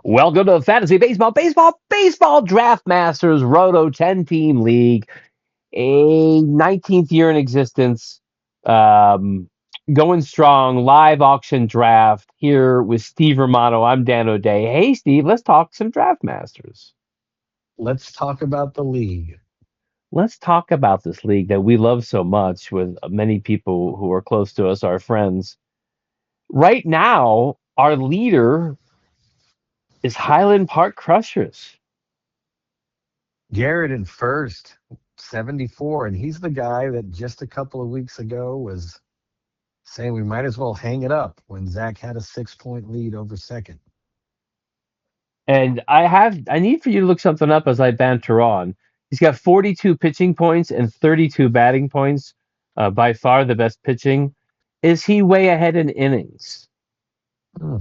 Welcome to Fantasy Baseball DraftMasters Roto 10-team league, a 19th year in existence, um, going strong, live auction draft here with Steve Romano. I'm Dan O'Day. Hey, Steve, let's talk some DraftMasters. Let's talk about the league. Let's talk about this league that we love so much with many people who are close to us, our friends. Right now, our leader is Highland Park Crushers. Garrett in first, 74, and he's the guy that just a couple of weeks ago was saying we might as well hang it up when Zach had a 6-point lead over second. And I need for you to look something up as I banter on. He's got 42 pitching points and 32 batting points. By far the best pitching. Is he way ahead in innings? Hmm,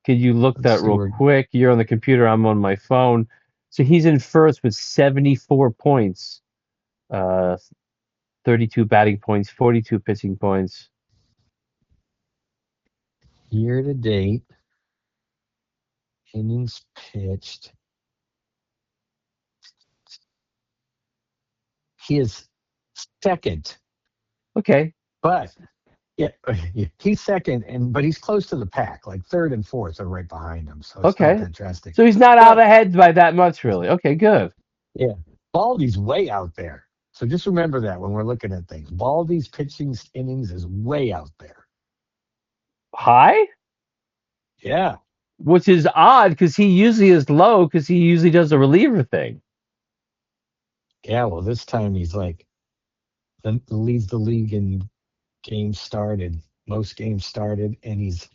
Could you look let's that see real where quick? You're on the computer. I'm on my phone. So he's in first with 74 points, uh, 32 batting points, 42 pitching points. year to date innings pitched. He is second, Okay, but yeah, he's second, but he's close to the pack. Like third and fourth are right behind him, so it's not okay. that drastic. So he's not out But ahead by that much, really. Okay, good. yeah, Baldy's way out there. So just remember that when we're looking at things. Baldy's pitching innings is way out there. High? Yeah. Which is odd because he usually is low because he usually does a reliever thing. Yeah. Well, this time he's like, leads the league in games started, most games started, and he's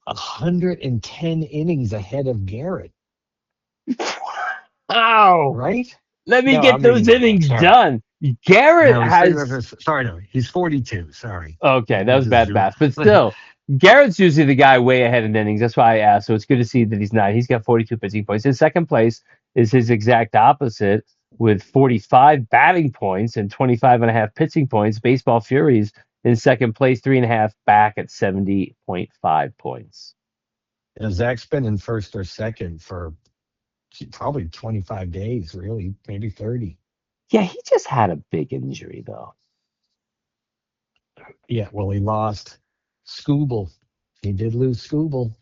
110 innings ahead of Garrett, Ow! right? Let me No, get I'm those reading it wrong. innings Sorry. done. Garrett No, has. sorry, no, he's 42. Sorry. Okay, that This was is bad math, but still, Garrett's usually the guy way ahead in innings. That's why I asked. So it's good to see that he's not. He's got 42 pitching points. In second place is his exact opposite with 45 batting points and 25 and a half pitching points. Baseball Furies in second place, 3.5 back at 70.5 points. Zach's been in first or second for probably 25 days, really, maybe 30. Yeah, he just had a big injury though. Yeah, well, he lost Scooble. He did lose Scooble.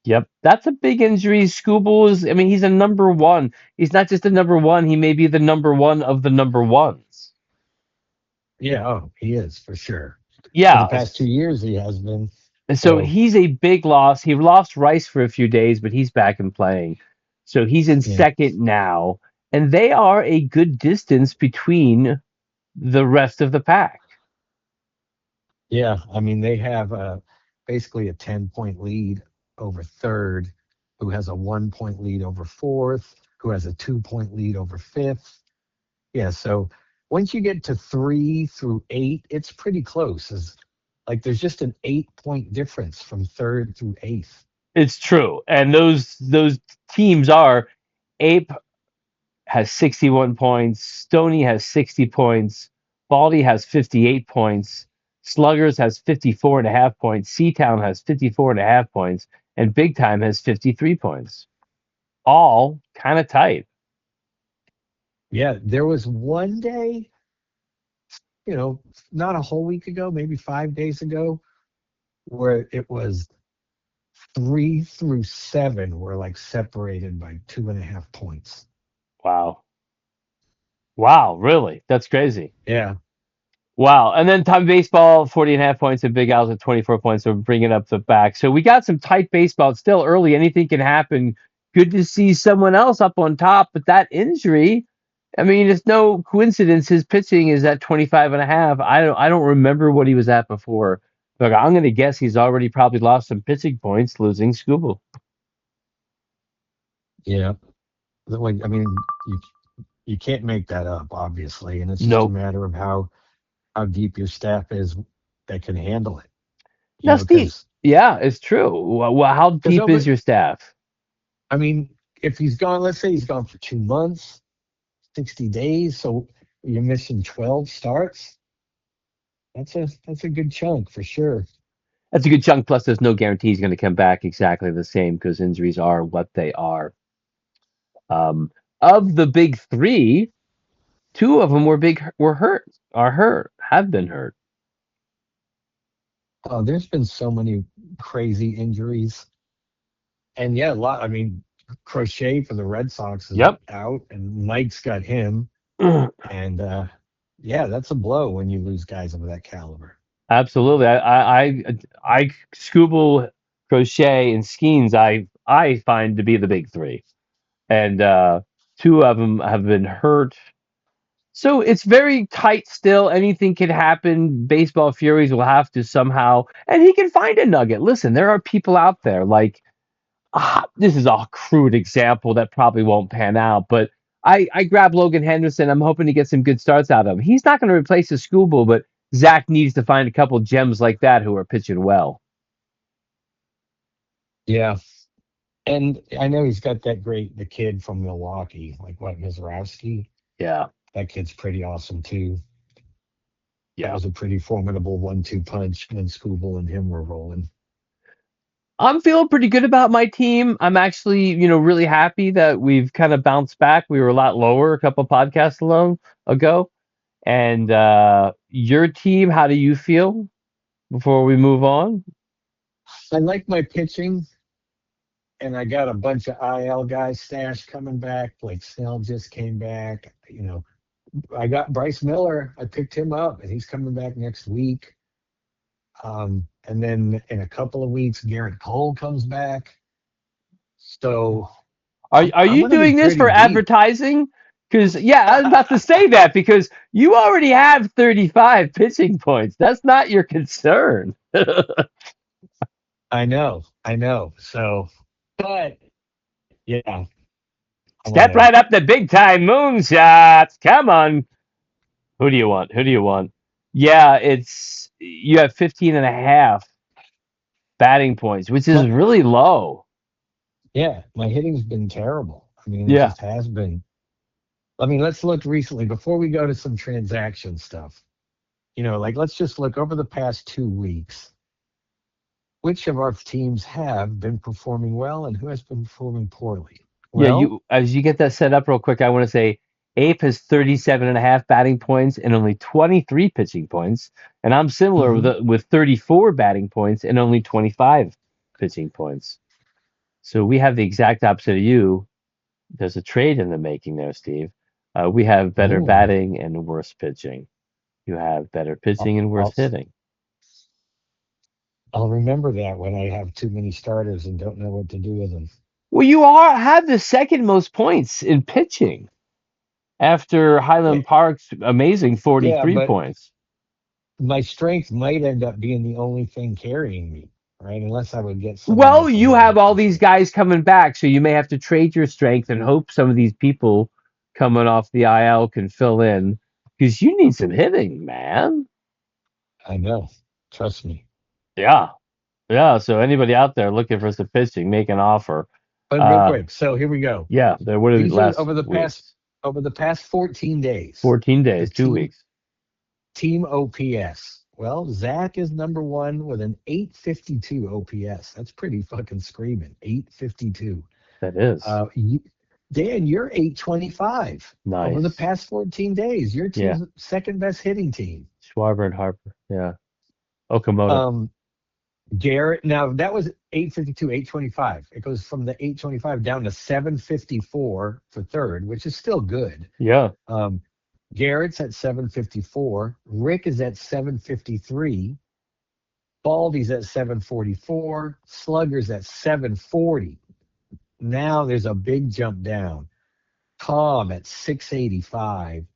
Yep, that's a big injury. Scooble is, I mean, he's a number one. He's not just a number one, he may be the number one of the number ones. Yeah, oh, he is for sure. For the Yeah, past 2 years, he has been. and so So, he's a big loss. He lost Rice for a few days, but he's back and playing. So he's in yeah, second now, and they are a good distance between the rest of the pack. yeah. I mean, they have basically a 10-point lead over third, who has a 1-point lead over fourth, who has a 2-point lead over fifth. Yeah, so once you get to 3 through 8, it's pretty close. Like there's just an 8-point difference from third through eighth. It's true, and those teams are Ape has 61 points. Stoney has 60 points. Baldy has 58 points. Sluggers has 54.5 points. Seatown has 54.5 points. And Big Time has 53 points. All kind of tight. Yeah, there was one day, you know, not a whole week ago, maybe 5 days ago, where it was 3 through 7 were like separated by 2.5 points. Wow. Wow, really? That's crazy. Yeah. Wow. And then Time Baseball, 40.5 points, and Big Al's at 24 points. So bringing up the back. So we got some tight baseball. It's still early. Anything can happen. Good to see someone else up on top. But that injury, I mean, it's no coincidence. His pitching is at 25 and a half. I don't remember what he was at before. But I'm going to guess he's already probably lost some pitching points losing Scooble. Yeah. I mean, you can't make that up, obviously, and it's just a Nope. matter of how deep your staff is that can handle it. Now, Steve, Because yeah, it's true. Well, how deep is nobody. your staff? I mean, if he's gone, let's say he's gone for 2 months, 60 days, so you're missing 12 starts. That's a good chunk for sure. That's a good chunk. Plus, there's no guarantee he's going to come back exactly the same because injuries are what they are. Um, of the big three, two of them were hurt, are hurt, have been hurt. There's been so many crazy injuries, and yeah, a lot. I mean, Crochet for the Red Sox is Yep. out, and Mike's got him, and yeah, that's a blow when you lose guys of that caliber. Absolutely. I Scooble, Crochet, and Skeens. I find to be the big three, and two of them have been hurt. So it's very tight still. Anything can happen. Baseball Furies will have to somehow, and he can find a nugget. Listen, there are people out there like this is a crude example that probably won't pan out, but I grab Logan Henderson. I'm hoping to get some good starts out of him. He's not going to replace the schoolboy, but Zach needs to find a couple gems like that who are pitching well. Yeah, and I know he's got the kid from Milwaukee, like what Mizrowski. Yeah, That kid's pretty awesome too. That yeah. was a pretty formidable 1-2 punch when Scooble and him were rolling. I'm feeling pretty good about my team. I'm actually, really happy that we've kind of bounced back. We were a lot lower a couple podcasts ago. And your team, how do you feel before we move on? I like my pitching, and I got a bunch of IL guys stashed coming back. Like Snell just came back. I got Bryce Miller. I picked him up, and he's coming back next week. And then in a couple of weeks, Garrett Cole comes back. So Are I'm you going to be doing this pretty for deep. advertising? Because yeah, I was about to say that because you already have 35 pitching points. That's not your concern. I know. So, but yeah, I want Step to. right up the big time moonshots. Come on. Who do you want? Who do you want? Yeah, it's you have 15 and a half batting points, which is My, really low. yeah, my hitting's been terrible. I mean, it Yeah. just has been. I mean, let's look recently before we go to some transaction stuff. Like let's just look over the past 2 weeks. Which of our teams have been performing well and who has been performing poorly? Yeah, Well, you as you get that set up real quick, I want to say Ape has 37 and a half batting points and only 23 pitching points. And I'm similar mhm, with 34 batting points and only 25 pitching points. So we have the exact opposite of you. There's a trade in the making there, Steve. We have better oh, batting and worse pitching. You have better I'll, pitching and worse I'll hitting. I'll remember that when I have too many starters and don't know what to do with them. Well, you have the second most points in pitching after Yeah, Highland Park's amazing yeah, 43 but points. my strength might end up being the only thing carrying me, right? Unless I would get someone Well, else a you little have bit all these different. guys coming back, so you may have to trade your strength and hope some of these people coming off the IL can fill in because you need some hitting, man. I know. Trust me. Yeah, yeah. So anybody out there looking for some pitching, make an offer. But real Uh, quick, so here we go. yeah. There what are the These are last weeks? over the past 14 days. 14 The days, two team weeks. team OPS. Well, Zach is number one with an 852 OPS. That's pretty fucking screaming. 852. That is Uh, you, Dan, you're 825 over the nice. past 14 days. Your Yeah, team's second best hitting team. Schwarber and Harper. Yeah, Okamoto. Um, Garrett, now that was 852, 825. It goes from the 825 down to 754 for third, which is still good. Yeah, Um, Garrett's at 754. Rick is at 753. Baldy's at 744. Slugger's at 740. Now there's a big jump down. Tom at 685.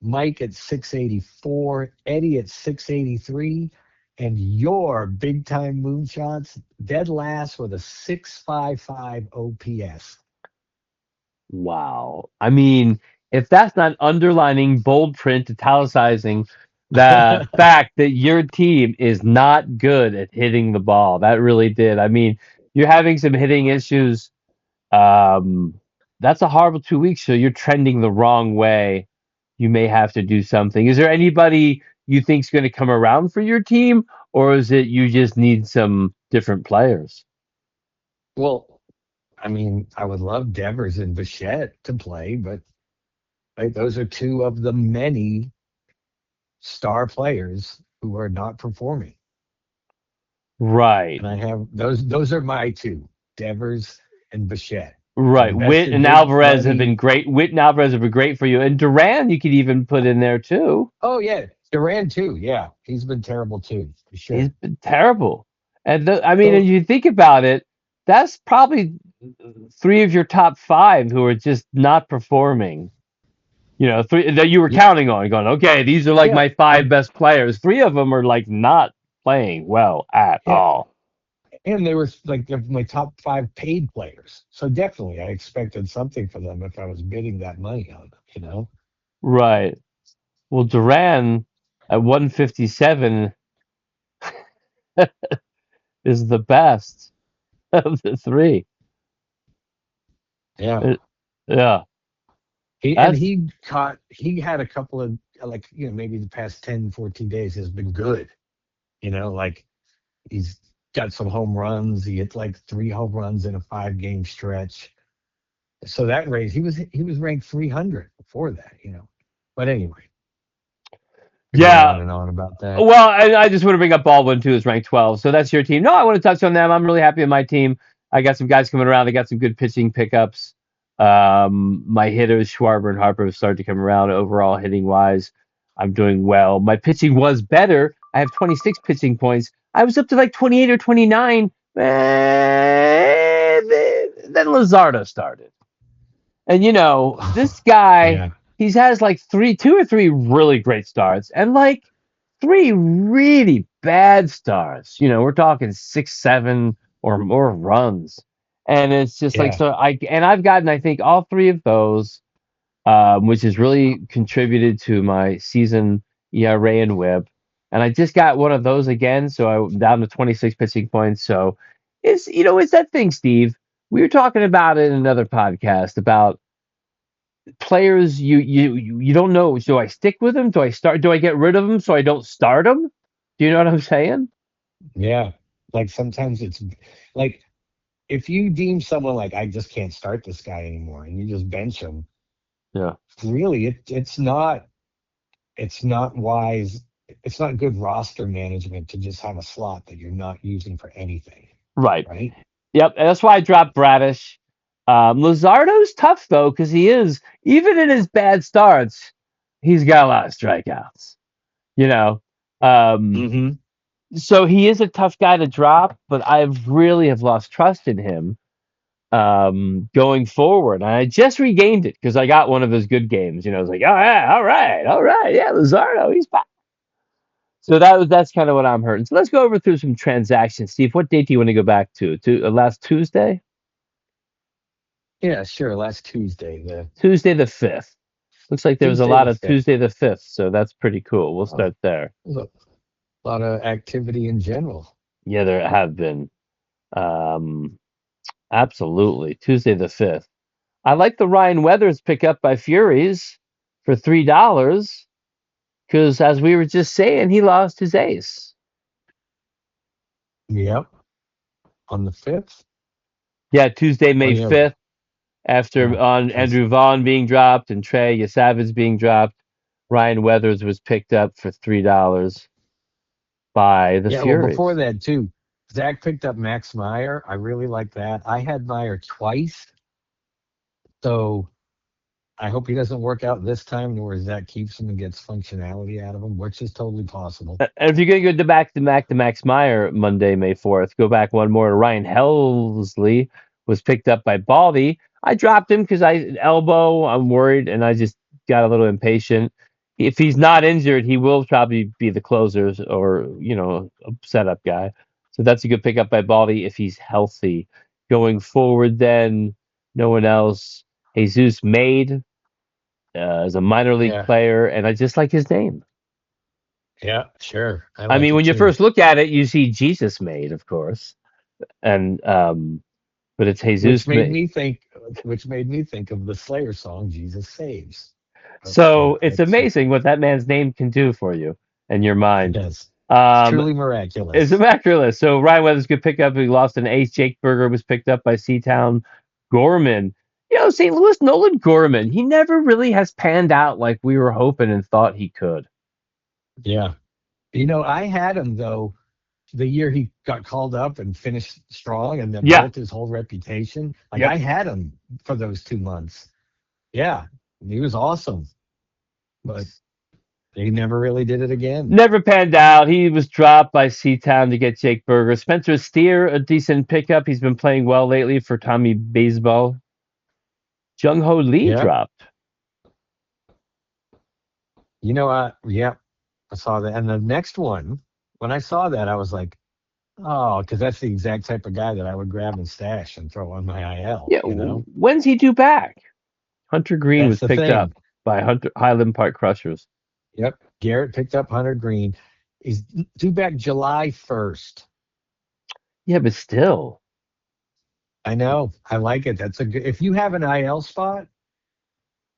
Mike at 684. Eddie at 683. And your big time moonshots dead last with a 655 OPS. wow. I mean, if that's not underlining bold print, italicizing the fact that your team is not good at hitting the ball, that really did. I mean, you're having some hitting issues. Um, that's a horrible 2 weeks. So you're trending the wrong way. You may have to do something. Is there anybody you think's going to come around for your team, or is it you just need some different players? Well, I mean, I would love Devers and Bichette to play, but those are two of the many star players who are not performing. Right. And I have those are my two, Devers and Bichette. I Right. Witt invested and big Alvarez have been money. great. Witt and Alvarez have been great for you. And Duran, you could even put in there too. Oh yeah, Duran too. Yeah, he's been terrible too, for He's sure. been terrible. And I mean, if So you think about it, that's probably three of your top five who are just not performing. You know, three that you were yeah, counting on, going, okay, these are like yeah, my five and best players. Three of them are like not playing well at yeah, all. and they were like my top five paid players. So definitely, I expected something for them if I was bidding that money on them. Right. Well, Duran at 157 is the best of the three. Yeah, Uh, Yeah, that's he had a couple of like maybe the past 10, 14 days has been good. Like he's got some home runs. He hit like 3 home runs in a 5 game stretch. So that raised he was ranked 300 before that. But anyway, could go yeah. on about that. Well, I just want to bring up Baldwin too, is ranked 12. So that's your team. No, I want to touch on them. I'm really happy with my team. I got some guys coming around. They got some good pitching pickups. My hitters, Schwarber and Harper, have started to come around overall hitting wise. I'm doing well. My pitching was better. I have 26 pitching points. I was up to like 28 or 29. Then Lazardo started. And this guy, Yeah, he's has like two or three really great starts and like three really bad starts. We're talking 6, 7 or more runs. And it's just like yeah, I've gotten I think all three of those, which has really contributed to my season ERA and WHIP. And I just got one of those again, so I'm down to 26 pitching points. So it's that thing, Steve. We were talking about it in another podcast about players you don't know. Do I stick with them? Do I get rid of them so I don't start them? Do you know what I'm saying? yeah. Like sometimes it's like if you deem someone like I just can't start this guy anymore, and you just bench him, Yeah. really, it's not wise. It's not good roster management to just have a slot that you're not using for anything, Right. right? Yep. And that's why I dropped Bradish. Lazardo's tough though because he is even in his bad starts, he's got a lot of strikeouts. You know. Um, Mm-hmm. so he is a tough guy to drop, but I really have lost trust in him going forward. And I just regained it because I got one of his good games. I was like, oh yeah, all right, yeah, Lazardo, he's back. So that's kind of what I'm hurting. So let's go over through some transactions. Steve, what date do you want to go back to? To last Tuesday, Yeah, sure. Last Tuesday, the Tuesday the 5th. Looks like there was a Tuesday lot the of 5th. Tuesday the 5th, so that's pretty cool. We'll Oh, start there. there's a lot of activity in general. Yeah, there have been. Um, absolutely. Tuesday the 5th. I like the Ryan Weathers pickup by Furies for $3 because, as we were just saying, he lost his ace. Yep. On the 5th. Yeah, Tuesday, Oh, May yeah. 5th, after Yeah. on Because, Andrew Vaughn being dropped and Trey Yasavage being dropped, Ryan Weathers was picked up for $3 by the yeah, well, before Furies. that, too, Zach picked up Max Meyer. I really like that. I had Meyer twice. So I hope he doesn't work out this time, nor Zach keeps him and gets functionality out of him, which is totally possible. And if you're going to go back to Max Meyer Monday, May 4th, go back one more. Ryan Helsley was picked up by Baldy. I dropped him because elbow. I'm worried, and I just got a little impatient. If he's not injured, he will probably be the closers or a setup guy. So that's a good pickup by Baldy if he's healthy. Going forward, then no one else. Jesus Made as a minor league Yeah. player, and I just like his name. Yeah, sure. I I like mean, it when you too. first look at it, you see Jesus made, of course, and but it's Which Jesus made made. me think which made me think of the Slayer song Jesus Saves. But So it's that's amazing what that man's name can do for you and your mind. yes. It's Um, truly it's miraculous. immaculate. So Ryan Weathers could pick up. He lost an ace. Jake Berger was picked up by Seatown. Gorman. St. Louis Nolan Gorman. He never really has panned out like we were hoping and thought he could. Yeah. I had him though the year he got called up and finished strong and then Yeah. built his whole reputation. Like Yep. I had him for those 2 months. Yeah. He was awesome. But he never really did it again. Never panned out. He was dropped by Seatown to get Jake Berger. Spencer Steer, a decent pickup. He's been playing well lately for Tommy Baseball. Jung Ho Lee Yeah. dropped. Yeah, I saw that. And the next one, when I saw that, I was like, oh, because that's the exact type of guy that I would grab and stash and throw on my IL, Yeah. When's he due back? Hunter Green That's was the picked up thing. by Highland Park Crushers. Yep. Garrett picked up Hunter Green. He's due back July 1st. Yeah, but still, I know. I like it. That's a good, if you have an IL spot,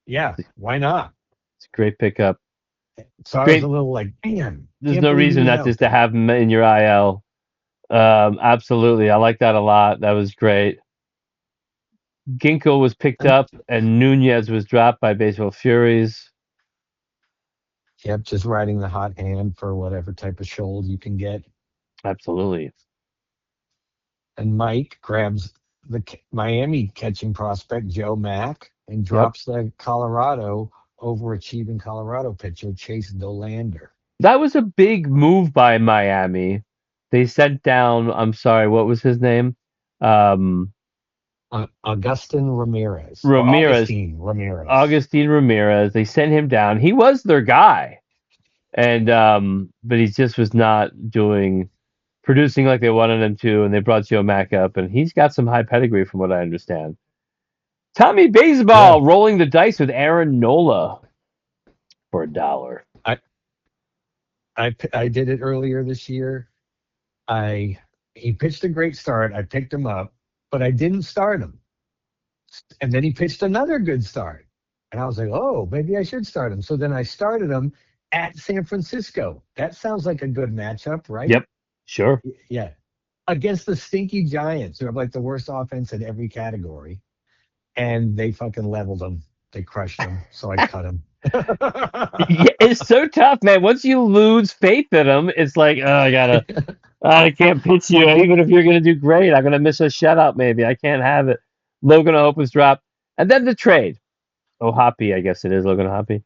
yeah, why not? it's a great pickup. So I was a Great. little like, man, There's can't no believe he reason was not out just to there. have him in your IL. Absolutely. I like that a lot. That was great. Ginkgo was picked And, up and Nunez was dropped by Baseball Furies. yep, just riding the hot hand for whatever type of shoulder you can get. Absolutely. And Mike grabs the Miami catching prospect Joe Mack and Yep. drops the Colorado overachieving Colorado pitcher Chase Dolander. That was a big move by Miami. They sent down, I'm sorry, what was his name? Um, Augustin Ramirez or Ramirez, Augustine Ramirez. Augustine Ramirez. They sent him down. He was their guy. And but he just was not producing like they wanted him to, and they brought Joe Mack up, and he's got some high pedigree from what I understand. Tommy Yeah, Baseball rolling the dice with Aaron Nola for $1. I, I did it earlier this year. I He pitched a great start. I picked him up, but I didn't start him. And then he pitched another good start. And I was like, oh, maybe I should start him. So then I started him at San Francisco. That sounds like a good matchup, right? Yep, sure. Yeah. Against the stinky Giants, who have like the worst offense in every category. And they fucking leveled them. They crushed them. So I cut him. Yeah, it's so tough, man. Once you lose faith in them, it's like, oh, I can't pitch you. Even if you're gonna do great, I'm gonna miss a shutout. Maybe I can't have it. Logan Hope was dropped, and then the trade. Oh, Hoppy, I guess it is Logan Hoppy.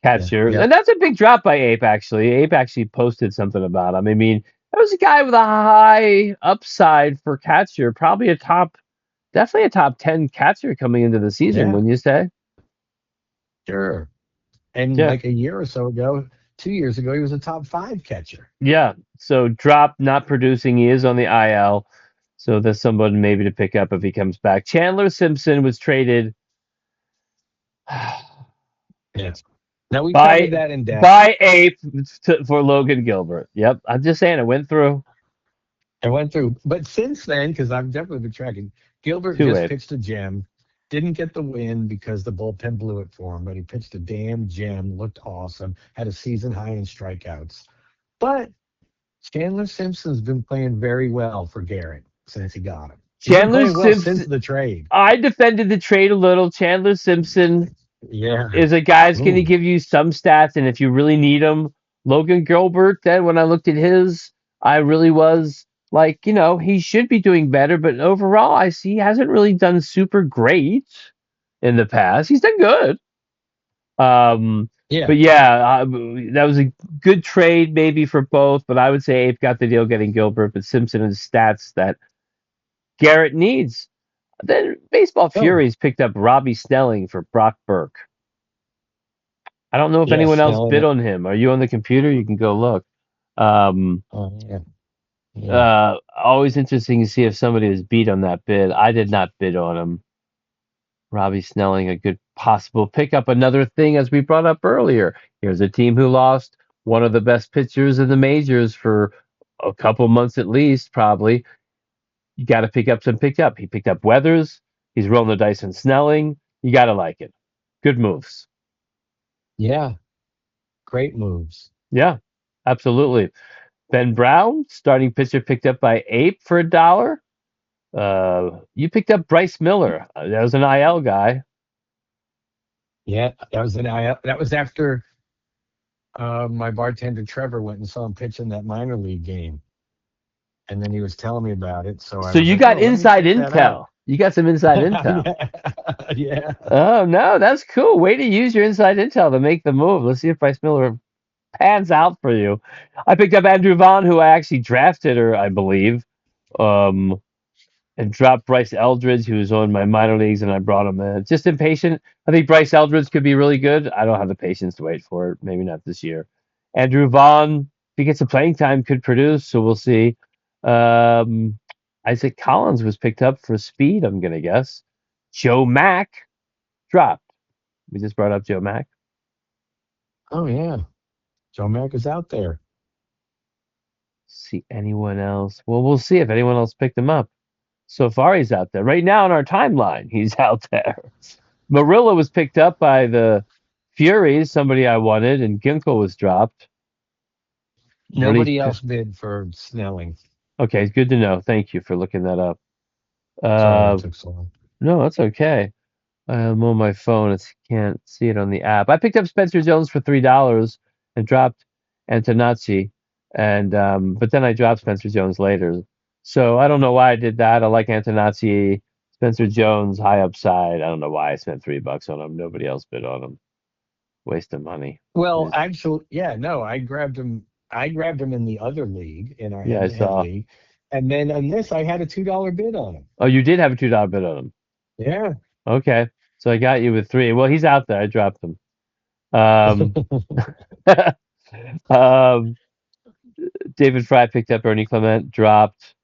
Yeah. Catcher, Yep. and that's a big drop by Ape. Actually, Ape actually posted something about him. I mean, that was a guy with a high upside for catcher, probably definitely a top 10 catcher coming into the season. Yeah. Wouldn't you say? Sure. And Yeah, like a year or so ago, 2 years ago, he was a top five catcher. yeah. So drop, not producing. He is on the IL, so that's someone maybe to pick up if he comes back. Chandler Simpson was traded Yeah. Now we covered by that in depth. by Ape for Logan Gilbert. Yep, I'm just saying it went through I went through, but since then, because I've definitely been tracking, Gilbert to just Ape. pitched a gem. Didn't get the win because the bullpen blew it for him, but he pitched a damn gem, looked awesome, had a season high in strikeouts. But Chandler Simpson's been playing very well for Garrett since he got him. He's been Chandler playing well since Simpson. the trade. I defended the trade a little. Chandler Simpson Yeah. is a guy that's going to Ooh. give you some stats, and if you really need him, Logan Gilbert. Then when I looked at his, I really was like, he should be doing better. But overall, I see he hasn't really done super great in the past. He's done good. Yeah. But yeah, that was a good trade maybe for both. But I would say Ape got the deal getting Gilbert, but Simpson has stats that Garrett needs. Then Baseball Oh, Furies picked up Robbie Snelling for Brock Burke. I don't know if yeah. anyone else bid Snelling. on him. Are you on the computer? You can go look. Um, Oh, yeah. Yeah. Always interesting to see if somebody was beat on that bid. I did not bid on him. Robbie Snelling, a good possible pickup. Another thing, as we brought up earlier, here's a team who lost one of the best pitchers in the majors for a couple months at least, probably. You got to pick up some pickup. He picked up Weathers. He's rolling the dice on Snelling. You got to like it. Good moves. Yeah. Great moves. Yeah, absolutely. Ben Brown, starting pitcher, picked up by Ape for $1. You picked up Bryce Miller. That was an IL guy. Yeah, that was after my bartender Trevor went and saw him pitch in that minor league game, and then he was telling me about it. So I So was you like, got "Oh, let me inside check that out." intel. You got some inside intel. Yeah, yeah. Oh no, that's cool. Way to use your inside intel to make the move. Let's see if Bryce Miller pans out for you. I picked up Andrew Vaughn, who I actually drafted her, I believe, um, and dropped Bryce Eldridge, who was on my minor leagues, and I brought him in. Just impatient. I think Bryce Eldridge could be really good. I don't have the patience to wait for it. Maybe not this year. Andrew Vaughn, if he gets some playing time, could produce. So we'll see. Um, Isaac Collins was picked up for speed. I'm gonna guess. Joe Mack dropped. We just brought up Joe Mack. Oh yeah, Joe Mack is out there. See anyone else? Well, we'll see if anyone else picked him up. So far, he's out there. Right now in our timeline, he's out there. Marilla was picked up by the Furies, somebody I wanted, and Ginkle was dropped. What do you? Nobody else bid for Snelling. Okay, good to know. Thank you for looking that up. Sorry it Uh, took so long. no, that's okay. I'm on my phone. I can't see it on the app. I picked up Spencer Jones for $3 and dropped Antonacci, and but then I dropped Spencer Jones later. So I don't know why I did that. I like Antonacci, Spencer Jones, high upside. I don't know why I spent $3 on him. Nobody else bid on him. Waste of money. Well, actually, yeah, no, I grabbed him. I grabbed him in the other league, in our Yeah, I head-to-head saw. league, and then on this, I had a $2 bid on him. Oh, you did have a $2 bid on him. Yeah. Okay, so I got you with three. Well, he's out there. I dropped him. Um, um, David Fry picked up Ernie Clement, dropped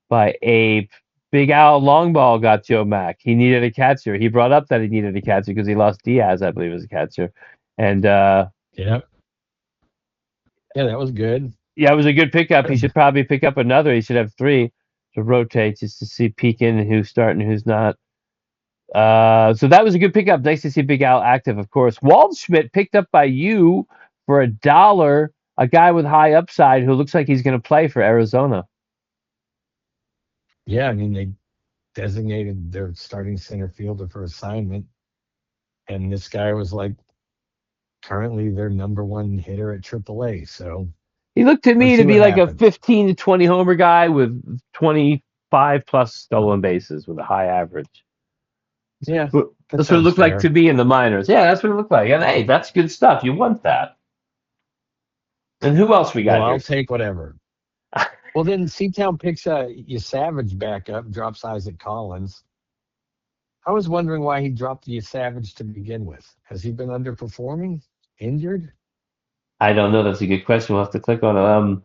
by Ape. Big Al Longball got Joe Mack. He needed a catcher. He brought up that he needed a catcher because he lost Diaz, I believe, as a catcher. And Yeah. Yeah, that was good. yeah, it was a good pickup. He should probably pick up another. He should have three to rotate just to see peek in who's starting, who's not. So that was a good pickup. Nice to see Big Al active, of course. Waldschmidt picked up by you for $1. A guy with high upside who looks like he's going to play for Arizona. Yeah, I mean, they designated their starting center fielder for assignment, and this guy was like currently their number one hitter at AAA. So He looked to let's me to see be what like a happens. 15 to 20 homer guy with 25 plus stolen bases with a high average. Yeah, that That's what it sounds looked like to fair. me in the minors. Yeah, that's what it looked like. And hey, that's good stuff. You want that. And who else we Well, got I'll here? take whatever. Well, then Seatown picks you Savage back up, drops Isaac Collins. I was wondering why he dropped you Savage to begin with. Has he been underperforming? Injured? I don't know. That's a good question. We'll have to click on it.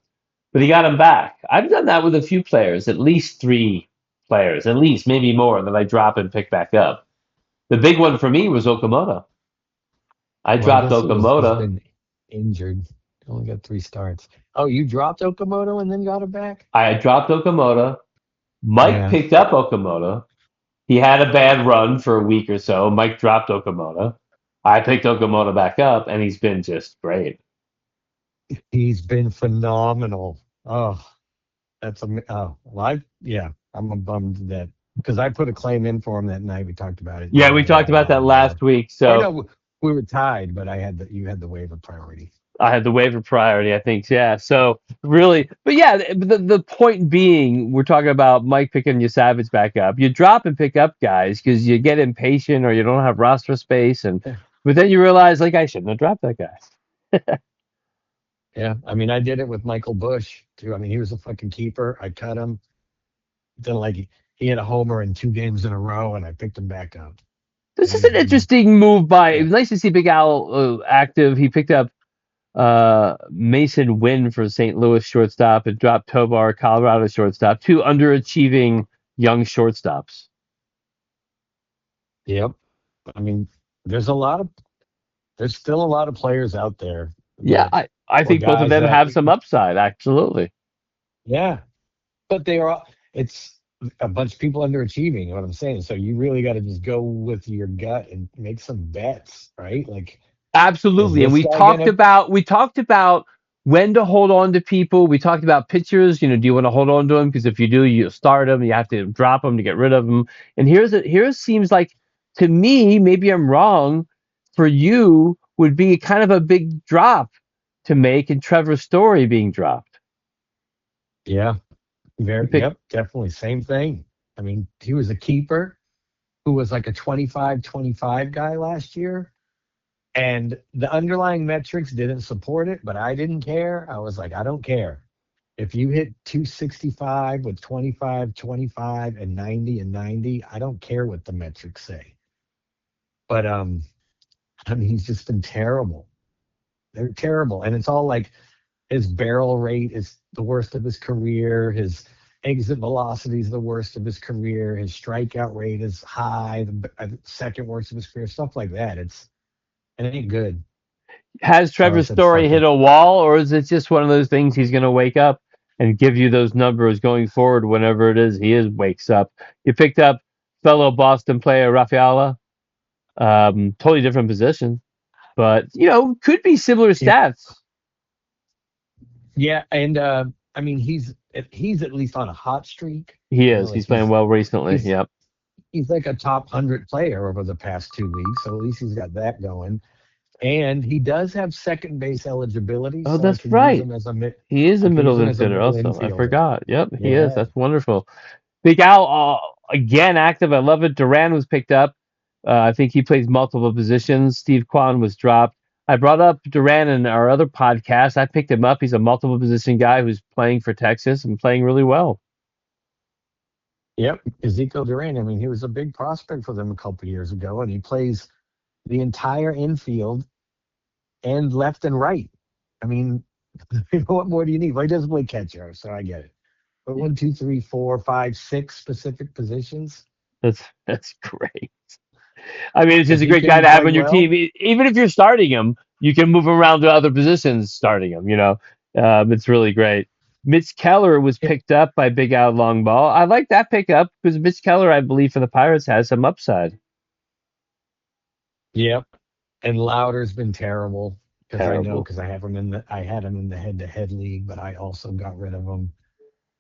But he got him back. I've done that with a few players, at least three players, at least maybe more that I drop and pick back up. The big one for me was Okamoto. I Well, I dropped guess he's Okamoto. been injured. Only got 3 starts. Oh, you dropped Okamoto and then got him back? I dropped Okamoto. Mike Yeah. picked up Okamoto. He had a bad run for a week or so. Mike dropped Okamoto. I picked Okamoto back up, and he's been just great. He's been phenomenal. Oh, well, yeah, I'm bummed that because I put a claim in for him that night. We talked about it. Yeah, You we only had talked the about that dollar bid. last week. Or So no, we were tied, but you had the waiver priority. I had the waiver priority, I think. Yeah. So really, but yeah, the point being, we're talking about Mike picking your Savage back up. You drop and pick up guys because you get impatient or you don't have roster space, and but then you realize like I shouldn't have dropped that guy. Yeah, I mean, I did it with Michael Bush too. I mean, he was a fucking keeper. I cut him. Then like he had a homer in 2 games in a row, and I picked him back up. This is And an interesting move by. It yeah, was nice to see Big Al active. He picked up Mason Wynn for St. Louis shortstop and dropped Tovar, Colorado shortstop. Two underachieving young shortstops. yep. I mean, there's a lot of there's still a lot of players out there Yeah, that I or think both of guys them that have some upside. Absolutely. yeah, but they are it's a bunch of people underachieving. What I'm saying, so you really got to just go with your gut and make some bets, right? Like, is Absolutely. And this guy gonna? we talked about when to hold on to people. We talked about pitchers. Do you want to hold on to them? Because if you do, you start them. You have to drop them to get rid of them. And here seems like, to me, maybe I'm wrong. For you, would be kind of a big drop to make in Trevor's Story being dropped. Yeah, You very. pick, Yep, definitely same thing. I mean, he was a keeper who was like a 25-25 guy last year. And the underlying metrics didn't support it, but I didn't care. I was like, I don't care. If you hit 265 with 25, 25, and 90 and 90, I don't care what the metrics say. But I mean, he's just been terrible. They're terrible. And it's all like his barrel rate is the worst of his career. His exit velocity is the worst of his career. His strikeout rate is high, the second worst of his career. Stuff like that. It ain't good. has So I Trevor's said, Story fuck hit it. a wall, or is it just one of those things he's going to wake up and give you those numbers going forward whenever it is he is wakes up? You picked up fellow Boston player Rafaela, totally different position, but could be similar Yeah, stats. yeah, and I mean, he's at least on a hot streak. He You know, is. like He's playing well recently. he's Yep. he's like a top 100 player over the past 2 weeks. So at least he's got that going. And he does have second base eligibility, Oh, so I that's can use right. him as a mid. He is I a can use middle him as a infielder middle also. I infielder. forgot. Yep, he is. Yeah. That's wonderful. Big Al, again, active. I love it. Duran was picked up. I think he plays multiple positions. Steve Kwan was dropped. I brought up Duran in our other podcast. I picked him up. He's a multiple position guy who's playing for Texas and playing really well. Yep. Ezekiel Duran. I mean, he was a big prospect for them a couple years ago, and he plays the entire infield and left and right. I mean, what more do you need? Well, he doesn't play catcher, so I get it. But one, two, three, four, five, six specific positions. That's great. I mean, it's If just a he great can guy be to have on playing your team. well, Even if you're starting him, you can move around to other positions starting him. It's really great. Mitch Keller was yep, picked up by Big Al Longball. I like that pickup because Mitch Keller, I believe, for the Pirates has some upside. yep. And Louder's been terrible because I know Terrible. because I had him in the head-to-head league, but I also got rid of him.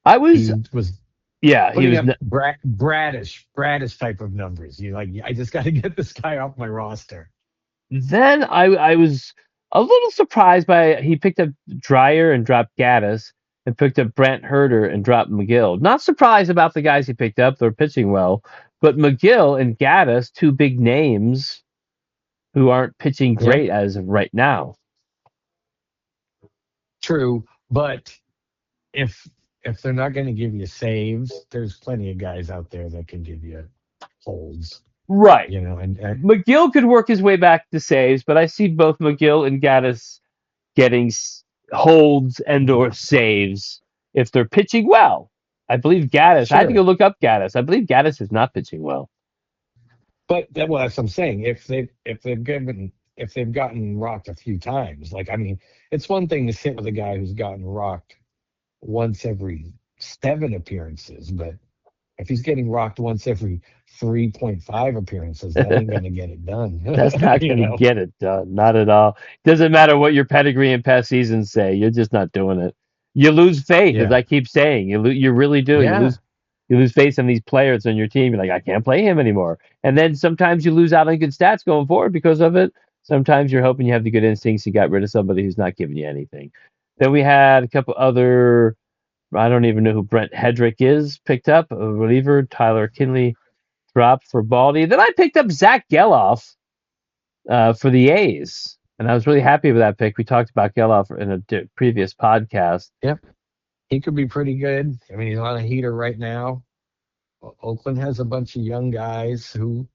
I was, He was yeah, he putting was. up bradish type of numbers. You like, I just got to get this guy off my roster. Then I was a little surprised by he picked up Dreyer and dropped Gaddis and picked up Brent Herter and dropped McGill. Not surprised about the guys he picked up; they're pitching well. But McGill and Gaddis, two big names who aren't pitching Yep, great as of right now. true. But if if they're not going to give you saves, there's plenty of guys out there that can give you holds. Right. You know, and McGill could work his way back to saves, but I see both McGill and Gaddis getting holds and or saves if they're pitching well. I believe Gaddis. I had to go sure. look up Gaddis. I believe Gaddis is not pitching well. Well, that's what I'm saying. If they've gotten rocked a few times, like I mean, it's one thing to sit with a guy who's gotten rocked once every 7 appearances, but if he's getting rocked once every 3.5 appearances, that ain't gonna get it done. That's not You going to know? get it done. Not at all. Doesn't matter what your pedigree and past seasons say. You're just not doing it. You lose faith, as Yeah. I keep saying. You really do. Yeah. You lose faith in these players on your team. You're like, I can't play him anymore. And then sometimes you lose out on good stats going forward because of it. Sometimes you're hoping you have the good instincts. You got rid of somebody who's not giving you anything. Then we had a couple other. I don't even know who Brent Hedrick is. Picked up a reliever. Tyler Kinley dropped for Baldy. Then I picked up Zach Geloff for the A's, and I was really happy with that pick. We talked about Geloff in a previous podcast. Yep. He could be pretty good. I mean, he's on a heater right now. Oakland has a bunch of young guys who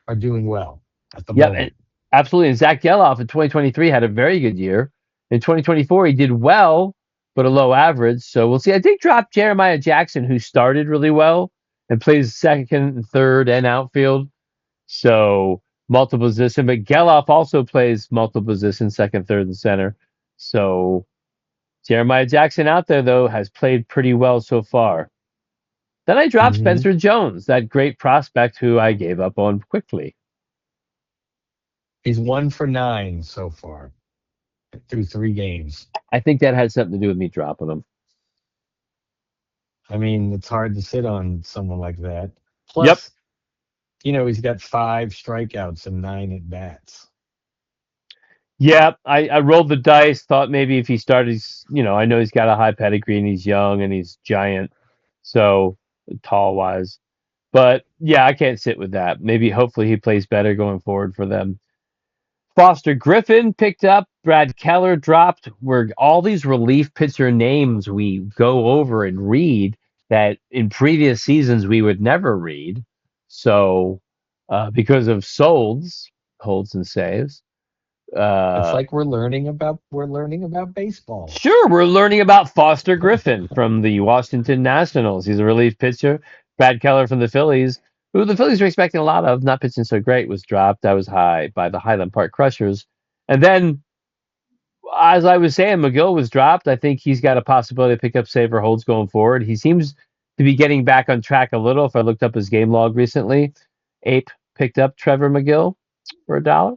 are doing well at the Yep, and moment. absolutely. And Zach Geloff in 2023 had a very good year. In 2024, he did well, but a low average. So we'll see. I think dropped Jeremiah Jackson, who started really well and plays second and third and outfield. So multiple position, but Geloff also plays multiple positions, second, third, and center. So Jeremiah Jackson out there though has played pretty well so far. Then I dropped Hmm. Spencer Jones, that great prospect who I gave up on quickly. He's 1 for 9 so far. through 3 games. I think that had something to do with me dropping him. I mean, it's hard to sit on someone like that. Yep. Plus, he's got 5 strikeouts and 9 at bats. Yeah, I rolled the dice, thought maybe if he started, I know he's got a high pedigree and he's young and he's giant, so tall wise. But yeah, I can't sit with that. Maybe hopefully he plays better going forward for them. Foster Griffin picked up, Brad Keller dropped. Where all these relief pitcher names we go over and read that in previous seasons we would never read. So because of holds and saves. It's Uh, like we're learning about baseball. Sure, we're learning about Foster Griffin from the Washington Nationals. He's a relief pitcher. Brad Keller from the Phillies, who the Phillies were expecting a lot of, not pitching so great, was dropped. I was high by the Highland Park Crushers. And then, as I was saying, McGill was dropped. I think he's got a possibility to pick up saver holds going forward. He seems to be getting back on track a little. If I looked up his game log recently, Ape picked up Trevor McGill for $1.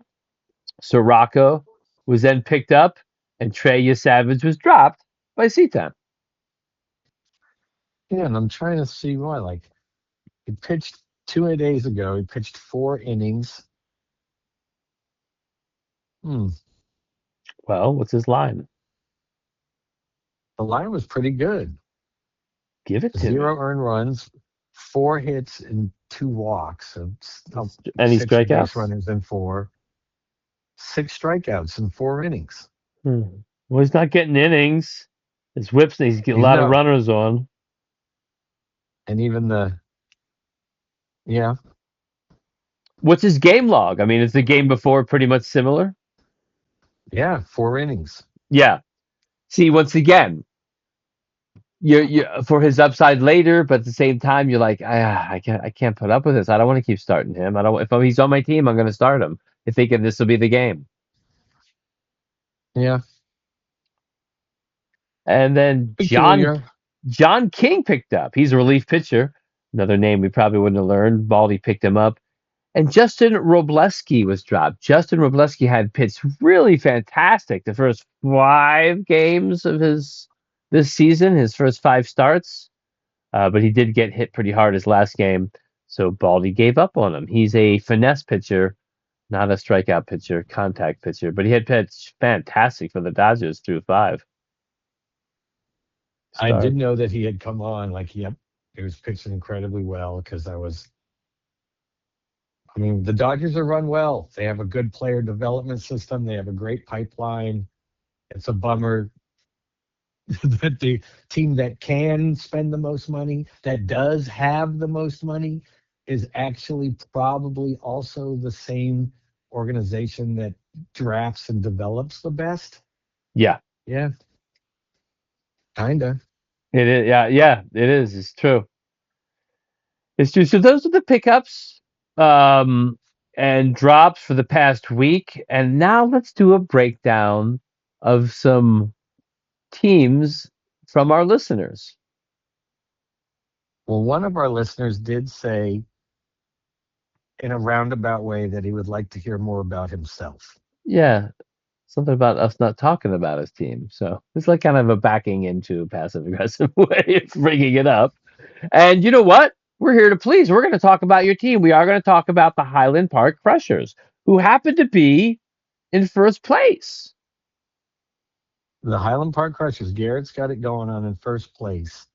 Sirocco was then picked up, and Trey Savage was dropped by C-Town. Yeah, and I'm trying to see why. Like, he pitched 2 days ago. He pitched 4 innings. Hmm. Well, what's his line? The line was pretty good. Give it to me. 0 earned runs, 4 hits, and 2 walks. So Any 6 base strikeouts? runners and 4. 6 strikeouts in 4 innings. Hmm. Well, he's not getting innings. His whips, he's getting a He's lot of no, runners on. and even yeah, What's his game log? I mean, is the game before pretty much similar? 4 innings. Yeah. See, once again, you for his upside later, but at the same time, you're like, I can't put up with this. I don't want to keep starting him. I don't. If he's on my team, I'm going to start him. Thinking this will be the game. Yeah, And then peculiar. John King picked up. He's a relief pitcher. Another name we probably wouldn't have learned. Baldy picked him up. And Justin Robleski was dropped. Justin Robleski had pitched really fantastic the first 5 games of this season, his first 5 starts. But he did get hit pretty hard his last game. So Baldy gave up on him. He's a finesse pitcher, not a strikeout pitcher, contact pitcher. But he had pitched fantastic for the Dodgers through 5 I did starts. know that he had come on. Like, yep, he was pitching incredibly well because I mean, the Dodgers are run well. They have a good player development system. They have a great pipeline. It's a bummer that the team that can spend the most money, that does have the most money, is actually probably also the same organization that drafts and develops the best. Yeah, Yeah, kinda. it is. Yeah, it is. It's true. It's true. So those are the pickups um, and drops for the past week. And now let's do a breakdown of some teams from our listeners. Well, one of our listeners did say in a roundabout way that he would like to hear more about himself. Yeah, something about us not talking about his team. So it's like kind of a backing into a passive aggressive way of bringing it up. And you know what? We're here to please. We're going to talk about your team. We are going to talk about the Highland Park Crushers, who happen to be in first place. The Highland Park Crushers, Garrett's got it going on in first place.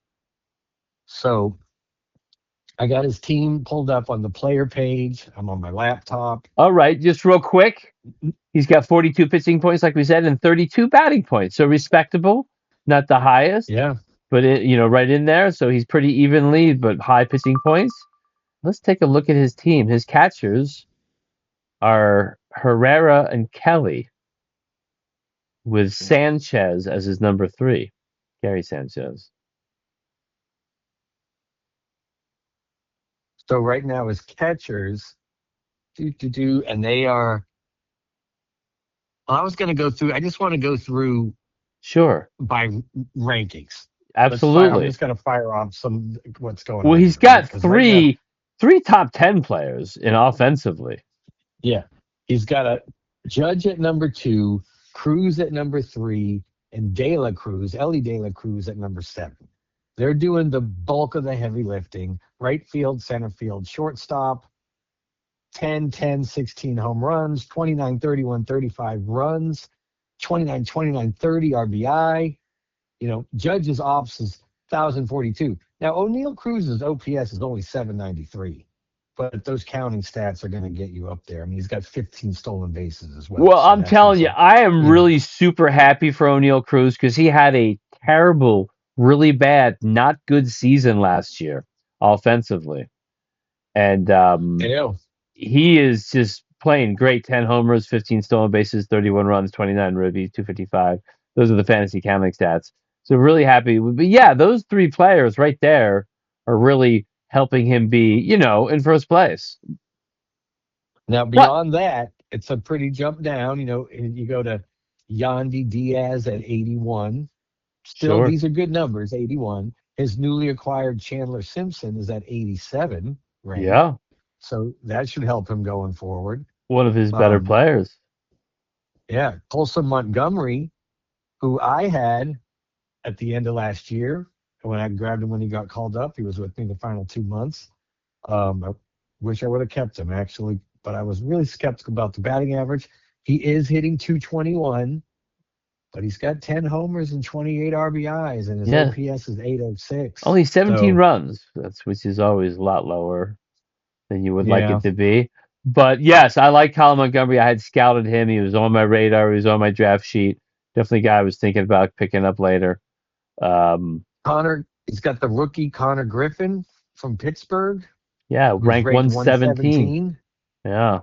So I got his team pulled up on the player page. I'm on my laptop. All right, just real quick. He's got 42 pitching points, like we said, and 32 batting points. So respectable, not the highest, Yeah. but right in there. So he's pretty evenly, but high pitching points. Let's take a look at his team. His catchers are Herrera and Kelly, with Sanchez as his number 3, Gary Sanchez. So right now his catchers, and they are. Well, I was going to go through. I just want to go through Sure, by rankings. Let's fire. I'm absolutely. just going to fire off some what's going Well, on he's here, right? got Because right now, three top 10 players in offensively. yeah, he's got a Judge at number 2, Cruz at number 3, and Ellie De La Cruz at number 7. They're doing the bulk of the heavy lifting. Right field, center field, shortstop, 10, 10, 16 home runs, 29, 31, 35 runs, 29, 29, 30 RBI. Judge's ops is 1,042. Now, O'Neill Cruz's OPS is only 793, but those counting stats are going to get you up there. I mean, he's got 15 stolen bases as well, Well, so I'm that's telling you, also, I am you know, really super happy for O'Neill Cruz because he had a terrible, really bad, not good season last year offensively. And you know, he is just playing great. 10 homers, 15 stolen bases, 31 runs, 29 ribbies, 255. Those are the fantasy counting stats. So really happy. But yeah, those three players right there are really helping him be, in first place. now But beyond that, it's a pretty jump down. And you go to Yandy Diaz at 81. Still, sure. these are good numbers, 81. His newly acquired Chandler Simpson is at 87 ranked. Yeah. So that should help him going forward. One of his better Um, players. yeah, Colson Montgomery, who I had at the end of last year, when I grabbed him when he got called up, he was with me the final 2 months. I wish I would have kept him actually, but I was really skeptical about the batting average. He is hitting 221, but he's got 10 homers and 28 RBIs, and his Yeah. OPS is 806. Only 17 So, runs. Which is always a lot lower than you would like yeah, it to be. But yes, I like Colin Montgomery. I had scouted him. He was on my radar. He was on my draft sheet. Definitely a guy I was thinking about picking up later. Um, He's got the rookie Connor Griffin from Pittsburgh, yeah, who's rank ranked 117. 117. Yeah,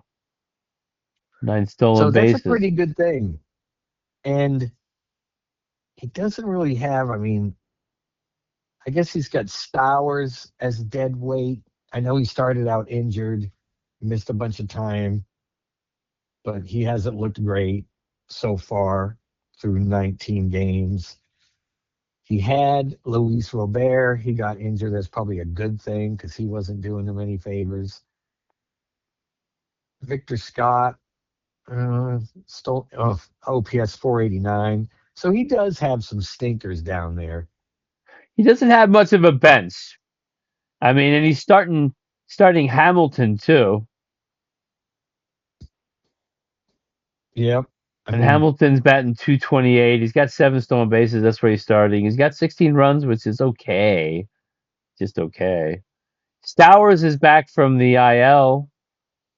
9 stolen So that's a bases. pretty good thing. And he doesn't really have, I mean, I guess he's got Stowers as dead weight. I know he started out injured, missed a bunch of time, but he hasn't looked great so far through 19 games. He had Luis Robert. He got injured. That's probably a good thing because he wasn't doing him any favors. Victor Scott, OPS 489. So he does have some stinkers down there. He doesn't have much of a bench. I mean, and he's starting Hamilton too. Yep. I And mean, Hamilton's batting 228. He's got 7 stolen bases. That's where he's starting. He's got 16 runs, which is okay. Just okay. Stowers is back from the IL.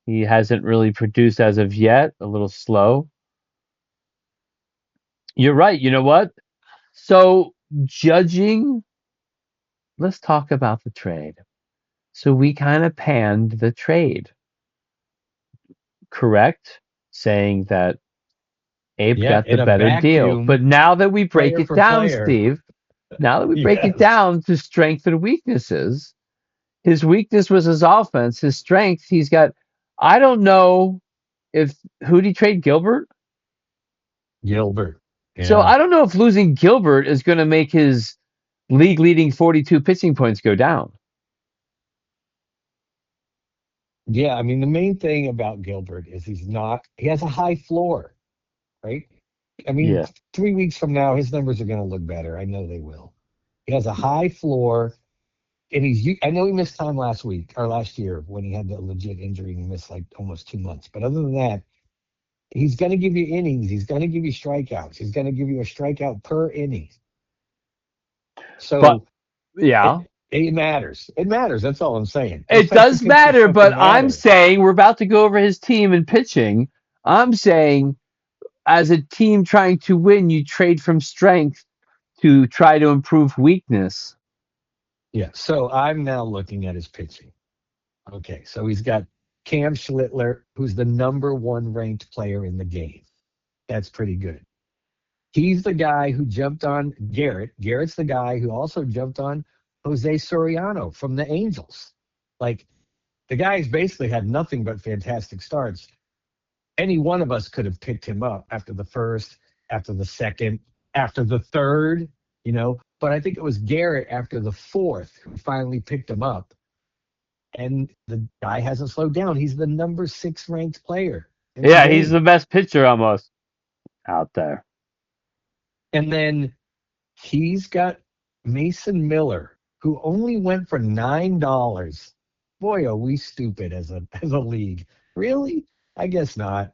He hasn't really produced as of yet. A little slow. You're right. You know what? So, judging, let's talk about the trade. So, we kind of panned the trade, correct? Saying that Abe yeah, got the in a better deal. But vacuum, now that we break player it for down, player. Steve, now that we break it Yes. down to strength and weaknesses, his weakness was his offense. His strength, he's got, I don't know if, who'd he trade Gilbert? Gilbert. So Yeah. I don't know if losing Gilbert is going to make his league leading 42 pitching points go down. Yeah. I mean, the main thing about Gilbert is he has a high floor, right? I mean, Yeah. 3 weeks from now, his numbers are going to look better. I know they will. He has a high floor, and I know he missed time last week or last year when he had the legit injury and he missed like almost 2 months. But other than that, he's going to give you innings. He's going to give you strikeouts. He's going to give you a strikeout per inning. But So yeah, it matters. It matters. That's all I'm saying. Those it types of does pitchers matter. But fucking I'm matter. saying we're about to go over his team in pitching. I'm saying as a team trying to win, you trade from strength to try to improve weakness. Yeah. So I'm now looking at his pitching. Okay. So he's got Cam Schlittler, who's the number one ranked player in the game. That's pretty good. He's the guy who jumped on Garrett. Garrett's the guy who also jumped on Jose Soriano from the Angels. Like, the guy's basically had nothing but fantastic starts. Any one of us could have picked him up after the first, after the second, after the third. But I think it was Garrett after the fourth who finally picked him up. And the guy hasn't slowed down. He's the number 6 ranked player in the Yeah, he's game. the best pitcher almost. out there. And then he's got Mason Miller, who only went for $9. Boy, are we stupid as a league. Really? I guess not.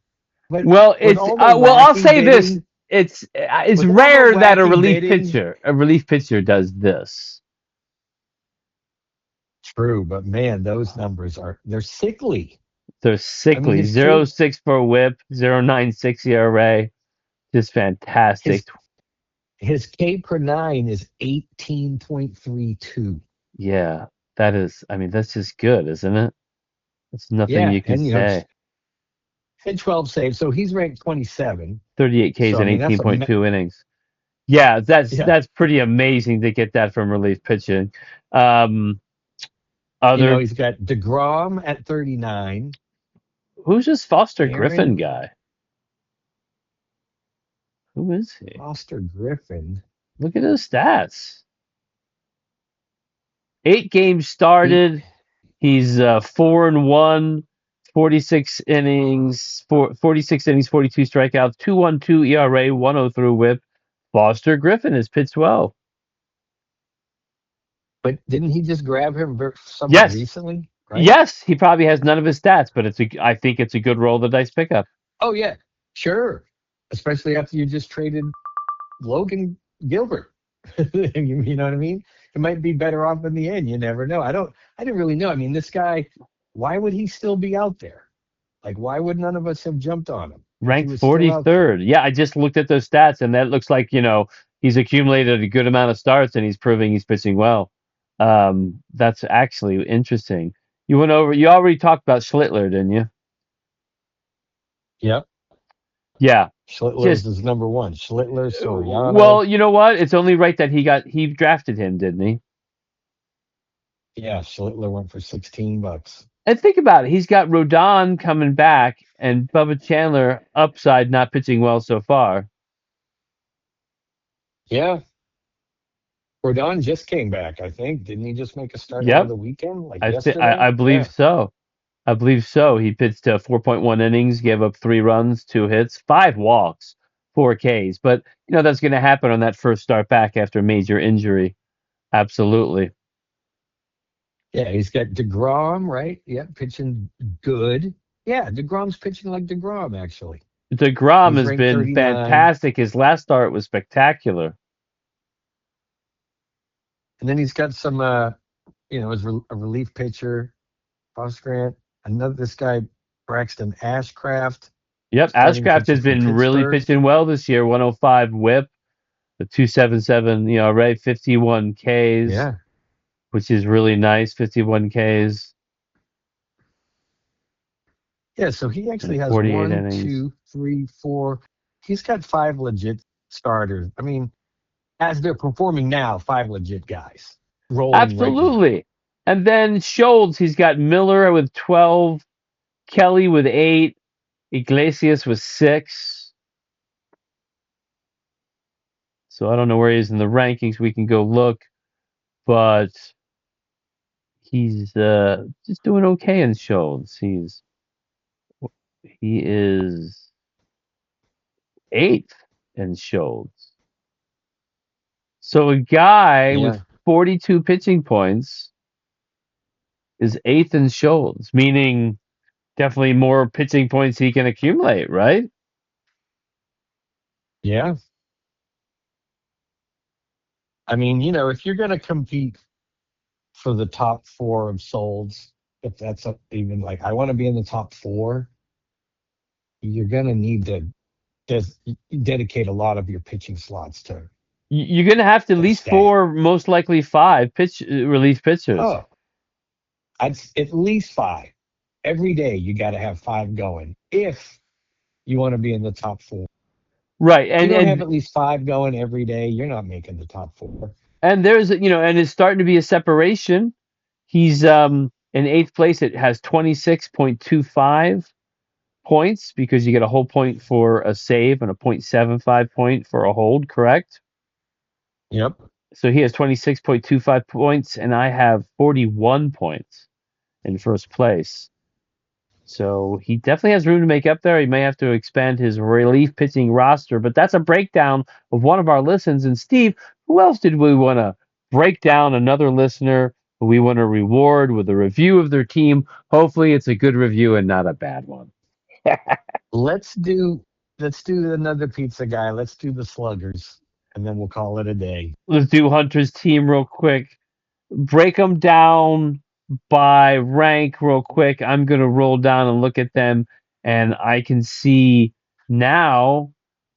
But Well, with it's all the well. I'll wacky say this: bidding, it's with all the rare that wacky bidding, a relief pitcher does this. true, but man, those numbers they're sickly. They're I mean, sickly. 0.6 for WHIP, 0.96 ERA. Just his fantastic. his K per nine is 18.32. Yeah, that is. I mean, that's just good, isn't it? There's nothing Yeah, you could and say. and 12 saves, so he's ranked 27. 38 Ks So I in mean, that's 18.2 innings. Yeah, yeah. that's pretty amazing to get that from relief pitching. Um, other He's got DeGrom at 39. Who's this Foster Griffin Aaron guy? Who is he? Foster Griffin. Look at his stats. 8 games He started. He's 4-1, 46 innings, 42 strikeouts, 2.12 ERA, 1.03 WHIP. Foster Griffin has pitched well. But didn't he just grab him somewhat Yes, recently? Right? yes, he probably has none of his stats, but I think it's a good roll of the dice pickup. Oh yeah, sure. Especially after you just traded Logan Gilbert. You know what I mean? It might be better off in the end. You never know. I didn't really know. I mean, this guy, why would he still be out there? Like, why would none of us have jumped on him if he Ranked was still out there? 43rd. Yeah, I just looked at those stats, and that looks like, he's accumulated a good amount of starts, and he's proving he's pitching well. That's actually interesting. You already talked about Schlittler, didn't you? Yep. Yeah. Schlittler's Just, is number one. Schlittler, Soriano. well, you know what? It's only right that he drafted him, didn't he? Yeah, Schlittler went for $16. And think about it. He's got Rodon coming back and Bubba Chandler upside not pitching well so far. Yeah. Rodon just came back, I think. Didn't he just make a start over Yep. the weekend, like yesterday? I believe Yeah. so. I believe so. He pitched 4.1 innings, gave up 3 runs, 2 hits, 5 walks, 4 Ks. But, that's going to happen on that first start back after major injury. Absolutely. Yeah, he's got DeGrom, right? Yeah, pitching good. Yeah, DeGrom's pitching like DeGrom, actually. DeGrom He's has ranked been 39. fantastic. His last start was spectacular. And then he's got some, as a relief pitcher, Foss Grant. This guy, Braxton Ashcraft, Yep, starting Ashcraft pitcher has for been really Pittsburgh. pitching well this year. 105 WHIP, the 2.77 ERA, 51 Ks, Yeah. which is really nice. 51 Ks Yeah, so he actually in has 48 one, innings. 2, 3, 4. He's got 5 legit starters. I mean, as they're performing now, 5 legit guys rolling right now. Absolutely. And then Schultz, he's got Miller with 12, Kelly with 8, Iglesias with 6. So I don't know where he is in the rankings. We can go look, but he's just doing okay in Schultz. He is 8th in Schultz. So a guy with Yeah. 42 pitching points is 8th in Schultz, meaning definitely more pitching points he can accumulate, right? Yeah. I mean, if you're going to compete for the top 4 of solds, if that's even like, I want to be in the top 4, you're going to need to just dedicate a lot of your pitching slots to You're going to have to at least stat. 4, most likely 5 relief pitchers. Oh, at least 5. Every day you got to have 5 going if you want to be in the top 4. Right. If you And don't have and at least 5 going every day, you're not making the top 4. and there's and it's starting to be a separation. He's in 8th place. It has 26.25 points because you get a whole point for a save and a 0.75 point for a hold, correct? Yep. So he has 26.25 points and I have 41 points in first place. So he definitely has room to make up there. He may have to expand his relief pitching roster, but that's a breakdown of one of our listens. And Steve, who else did we want to break down? Another listener who we want to reward with a review of their team. Hopefully, it's a good review and not a bad one. Let's do another pizza guy. Let's do the sluggers, and then we'll call it a day. Let's do Hunter's team real quick. Break them down by rank real quick. I'm going to roll down and look at them, and I can see now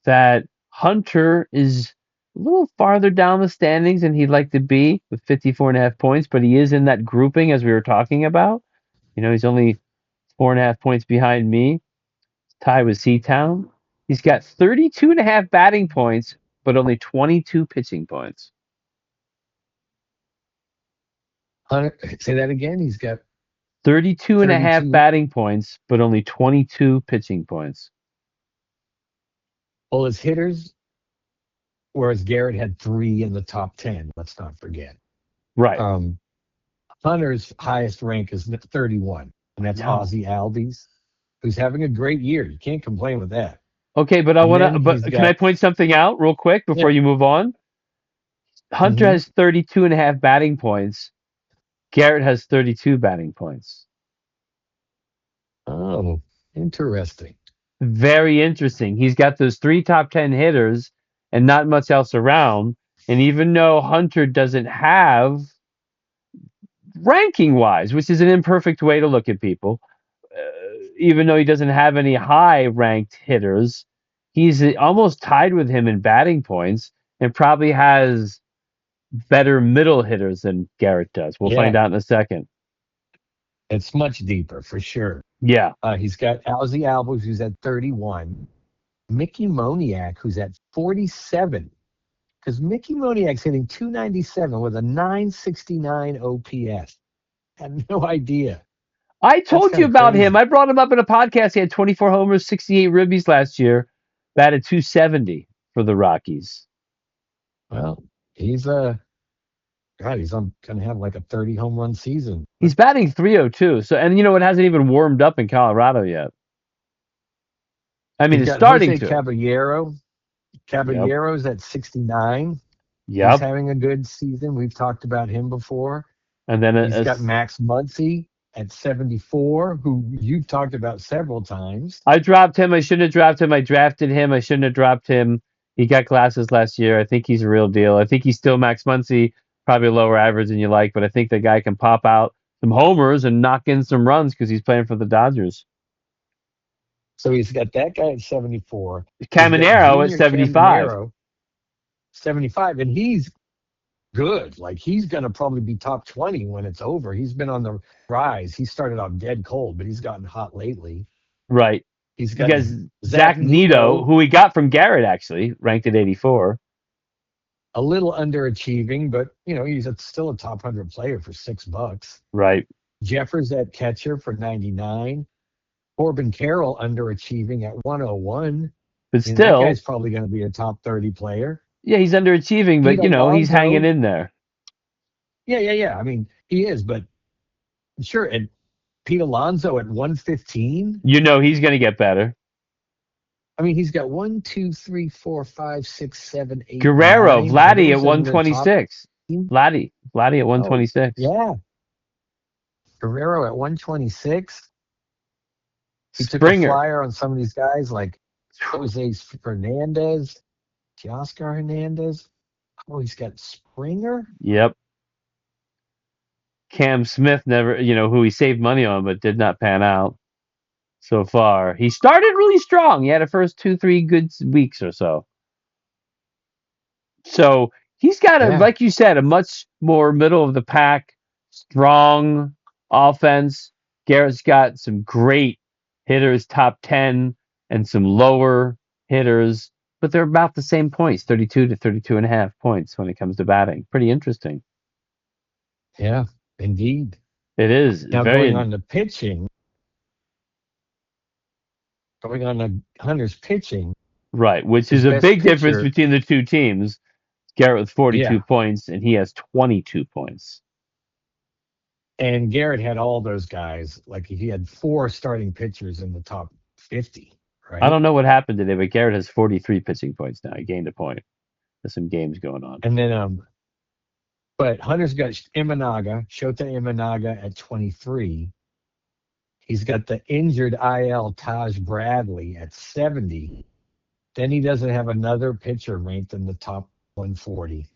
that Hunter is a little farther down the standings than he'd like to be with 54.5 points, but he is in that grouping as we were talking about. He's only 4.5 points behind me, tied with Seatown. He's got 32.5 batting points, but only 22 pitching points. Hunter, say that again. He's got 32 and a half 32. batting points, but only 22 pitching points. Well, his hitters, whereas Garrett had 3 in the top 10. Let's not forget. Right. Hunter's highest rank is 31, and that's Ozzie Albies, who's having a great year. You can't complain with that. Okay, but can I point something out real quick before you move on? Hunter has 32 and a half batting points. Garrett has 32 batting points. Oh, interesting. Very interesting. He's got those 3 top 10 hitters and not much else around. And even though Hunter doesn't have ranking wise, which is an imperfect way to look at people, even though he doesn't have any high ranked hitters, he's almost tied with him in batting points and probably has better middle hitters than Garrett does. We'll find out in a second. It's much deeper for sure. Yeah. He's got Ozzie Albies, who's at 31. Mickey Moniak, who's at 47. Because Mickey Moniak's hitting 297 with a 969 OPS. I had no idea. I told you about him. I brought him up in a podcast. He had 24 homers, 68 ribbies last year, batted 270 for the Rockies. Well, he's going to have like a 30 home run season. He's batting 302. So, and it hasn't even warmed up in Colorado yet. I mean, it's starting Jose to. Caballero's at 69. Yep. He's having a good season. We've talked about him before. And then he's got Max Muncy at 74, who you've talked about several times. I dropped him. I shouldn't have dropped him. I drafted him. I shouldn't have dropped him. He got glasses last year. I think he's a real deal. I think he's still Max Muncy, probably lower average than you like, but I think the guy can pop out some homers and knock in some runs because he's playing for the Dodgers. So he's got that guy at 74. Caminero at 75. 75, and he's good. Like, he's going to probably be top 20 when it's over. He's been on the rise. He started off dead cold, but he's gotten hot lately. Right. He's got Zach Neto, who he got from Garrett, actually, ranked at 84. A little underachieving, but, he's still a top 100 player for $6. Right. Jeffers at catcher for 99. Corbin Carroll underachieving at 101. But still, that guy's probably going to be a top 30 player. Yeah, he's underachieving, but he's hanging in there. Yeah. I mean, he is, but sure. And Pete Alonso at 115. He's going to get better. I mean, he's got 1, 2, 3, 4, 5, 6, 7, 8. Guerrero, Vladdy at 126. Vladdy at 126. Yeah. Guerrero at 126. He Springer. took a flyer on some of these guys like Jose Fernandez, Teoscar Hernandez. Oh, he's got Springer. Yep. Cam Smith never, who he saved money on, but did not pan out so far. He started really strong. He had a first 2-3 good weeks or so. So he's got like you said, a much more middle of the pack, strong offense. Garrett's got some great hitters, top 10, and some lower hitters, but they're about the same points, 32 to 32 and a half points when it comes to batting. Pretty interesting. Yeah, indeed. It is. Now going on to pitching, going on to Hunter's pitching. Right, which is a big difference between the two teams. Garrett with 42 points, and he has 22 points. And Garrett had all those guys. Like he had 4 starting pitchers in the top 50, I right? don't know what happened today, but Garrett has 43 pitching points now. He gained a point. There's some games going on. And then but Hunter's got Shota Imanaga at 23. He's got the injured IL Taj Bradley at 70. Then he doesn't have another pitcher ranked in the top 140.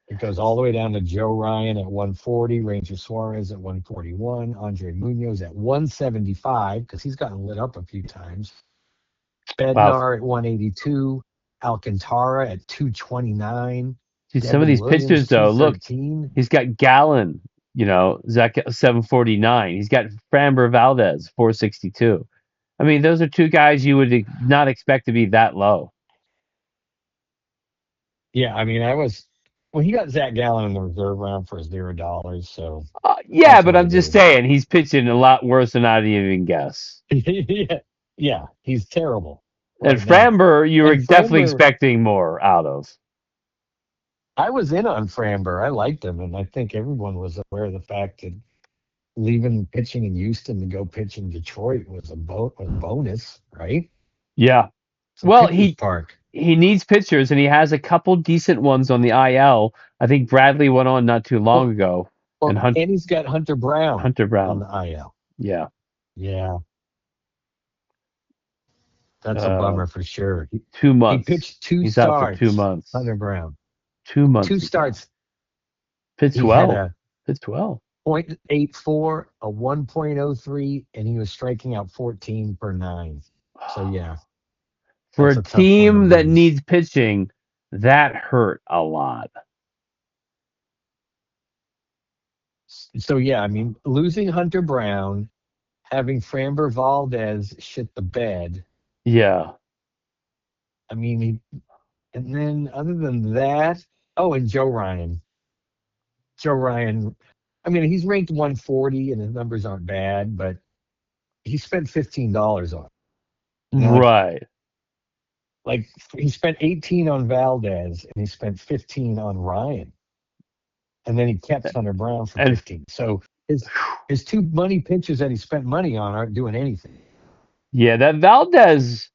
It goes all the way down to Joe Ryan at 140, Ranger Suarez at 141, Andre Munoz at 175, because he's gotten lit up a few times. Wow. Bednar at 182, Alcantara at 229. See, some of Devin these pitchers, Williams, though, look, 213. he's got Gallon, Zach 749. He's got Framber Valdez 462. I mean, those are two guys you would not expect to be that low. Yeah, I mean, well, he got Zach Gallen in the reserve round for $0. So Yeah, that's but what I'm it just is. saying he's pitching a lot worse than I'd even guess. yeah, he's terrible. And Right now. Framber, you were And definitely Framber, expecting more out of. I was in on Framber. I liked him, and I think everyone was aware of the fact that leaving pitching in Houston to go pitch in Detroit was a bonus, right? Yeah. It's a Well, pitcher's park. he needs pitchers, and he has a couple decent ones on the IL. I think Bradley went on not too long ago, Well, and and he's got Hunter Brown on the IL. Yeah. Yeah, that's a bummer for sure. 2 months. He pitched 2 He's starts. out for 2 months. Hunter Brown. 2 months. 2 starts. Pitched well. Pitched well. 0.84, a 1.03, and he was striking out 14 per 9. So yeah. For a team that needs pitching, that hurt a lot. So yeah, I mean, losing Hunter Brown, having Framber Valdez shit the bed. Yeah. I mean, and then other than that, and Joe Ryan. I mean, he's ranked 140 and his numbers aren't bad, but he spent $15 on it. Right. Like he spent 18 on Valdez and he spent 15 on Ryan. And then he kept Hunter Brown for 15. So his 2 money pitchers that he spent money on aren't doing anything. Yeah, that Valdez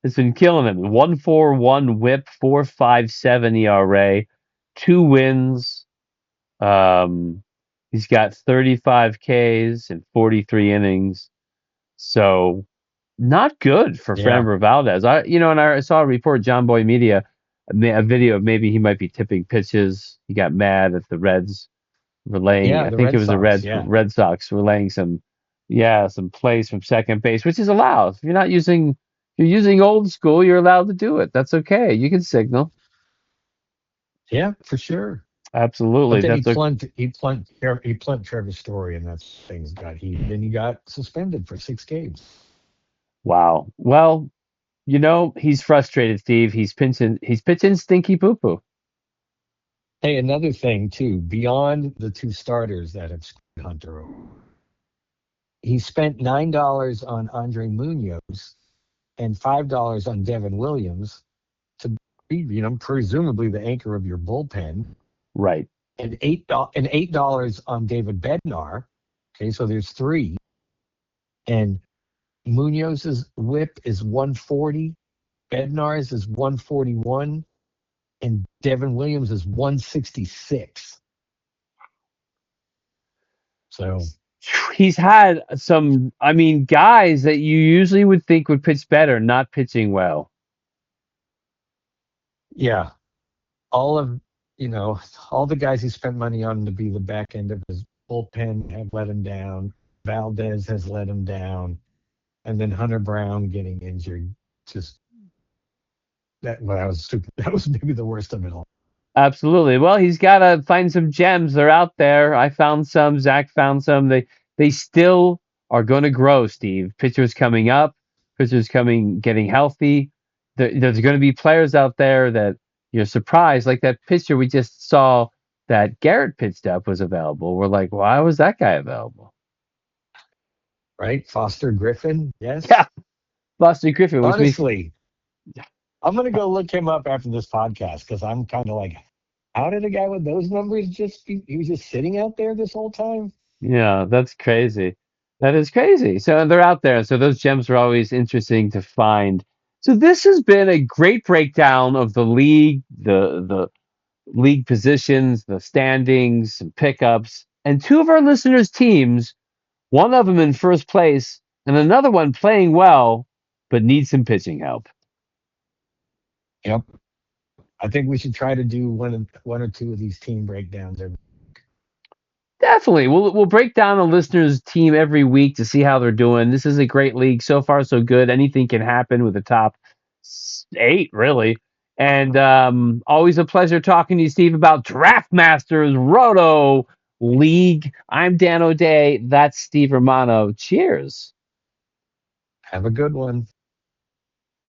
has been killing him. 1.41 WHIP, 4.57 ERA, 2 wins. He's got 35 Ks and 43 innings. So not good for Framber Valdez. I saw a report, John Boy Media, a video of maybe he might be tipping pitches. He got mad at the Reds relaying. I think it was the Red Sox relaying some plays from second base, which is allowed. If you're using old school, you're allowed to do it. That's okay. You can signal. Yeah, for sure. Absolutely. But then he plunked Trevor Story, and that thing's got heat. Then he got suspended for 6 games. Wow. Well, he's frustrated, Steve. He's pitching stinky poo poo. Hey, another thing too, beyond the 2 starters that have screwed Hunter over, he spent $9 on Andre Munoz and $5 on Devin Williams to be, presumably the anchor of your bullpen. Right. And $8 on David Bednar. Okay, so there's 3. And Munoz's WHIP is 140, Bednar's is 141, and Devin Williams is 166. So he's had some, guys that you usually would think would pitch better, not pitching well. Yeah. All the guys he spent money on to be the back end of his bullpen have let him down. Valdez has let him down. And then Hunter Brown getting injured. That was maybe the worst of it all. Absolutely. Well, he's got to find some gems. They're out there. I found some. Zach found some. They still are going to grow, Steve. Pitchers coming up. Pitchers getting healthy. There's going to be players out there that you're surprised. Like that pitcher we just saw that Garrett pitched up was available. We're like, why was that guy available? Right? Foster Griffin. Yes. Yeah. Foster Griffin. Honestly, I'm going to go look him up after this podcast because I'm kind of like, How did a guy with those numbers he was just sitting out there this whole time? Yeah, that's crazy. That is crazy. So they're out there. So those gems are always interesting to find. So this has been a great breakdown of the league, the league positions, the standings, and pickups, and two of our listeners' teams, one of them in first place, and another one playing well, but needs some pitching help. Yep. I think we should try to do one or two of these team breakdowns. Definitely. We'll break down a listener's team every week to see how they're doing. This is a great league. So far, so good. Anything can happen with the top eight, really. And always a pleasure talking to you, Steve, about DraftMasters Roto League. I'm Dan O'Day. That's Steve Romano. Cheers. Have a good one.